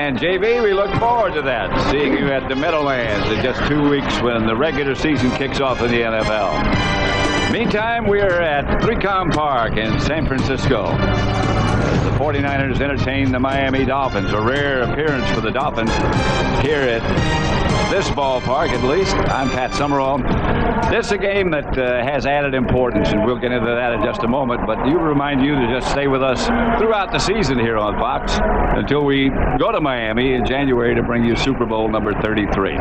And JB, we look forward to that, seeing you at the Meadowlands in just 2 weeks when the regular season kicks off in the NFL. Meantime, we are at 3Com Park in San Francisco as the 49ers entertain the Miami Dolphins. A rare appearance for the Dolphins here at this ballpark, at least. I'm Pat Summerall. This is a game that has added importance, and we'll get into that in just a moment. But do remind you to just stay with us throughout the season here on Fox until we go to Miami in January to bring you Super Bowl number 33.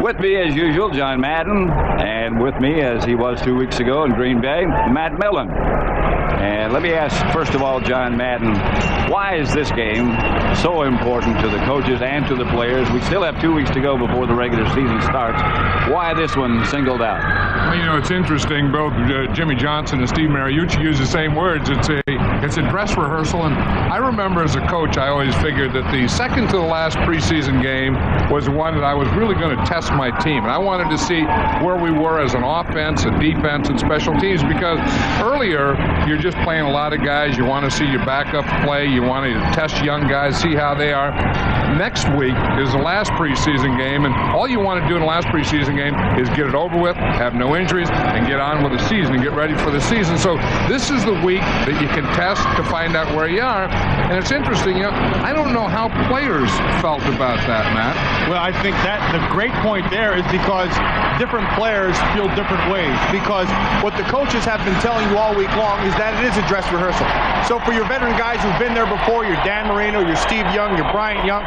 With me, as usual, John Madden, and with me, as he was 2 weeks ago in Green Bay, Matt Millen. And let me ask, first of all, John Madden, why is this game so important to the coaches and to the players? We still have 2 weeks to go before the regular season starts. Why this one singled out? Well, you know, it's interesting. Both Jimmy Johnson and Steve Mariucci use the same words. It's a dress rehearsal. And I remember as a coach, I always figured that the second to the last preseason game was the one that I was really going to test my team. And I wanted to see where we were as an offense, a defense, and special teams, because earlier you're just playing a lot of guys. You want to see your backups play. You want to test young guys, see how they are. Next week is the last preseason game, and all you want to do in the last preseason game is get it over with, have no injuries, and get on with the season and get ready for the season. So this is the week that you can test to find out where you are. And it's interesting, you know, I don't know how players felt about that, Matt. Well, I think that the great point there is because different players feel different ways. Because what the coaches have been telling you all week long is that it is a dress rehearsal. So for your veteran guys who've been there before, your Dan Marino, your Steve Young, your Bryant Young,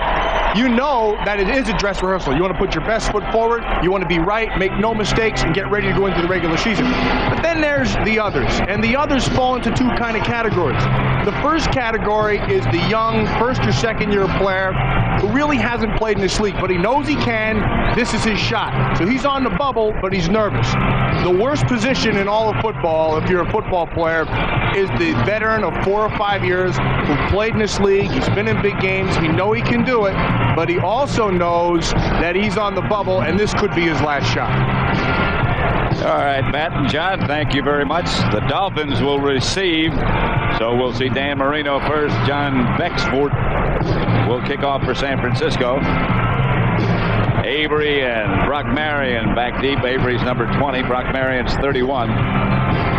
you know that it is a dress rehearsal. You want to put your best foot forward, you want to be right, make no mistakes, and get ready to go into the regular season. But then there's the others, and the others fall into two kind of categories. The first category is the young first or second year player who really hasn't played in this league, but he knows he can. This is his shot. So he's on the bubble, but he's nervous. The worst position in all of football, if you're a football player, is the veteran of 4 or 5 years who played in this league. He's been in big games. He knows he can do it, but he also knows that he's on the bubble, and this could be his last shot. All right, Matt and John, thank you very much. The Dolphins will receive, so we'll see Dan Marino first. John Bexford will kick off for San Francisco. Avery and Brock Marion back deep. Avery's number 20. Brock Marion's 31.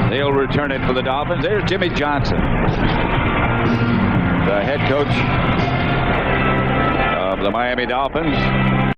They'll return it for the Dolphins. There's Jimmy Johnson, the head coach of the Miami Dolphins.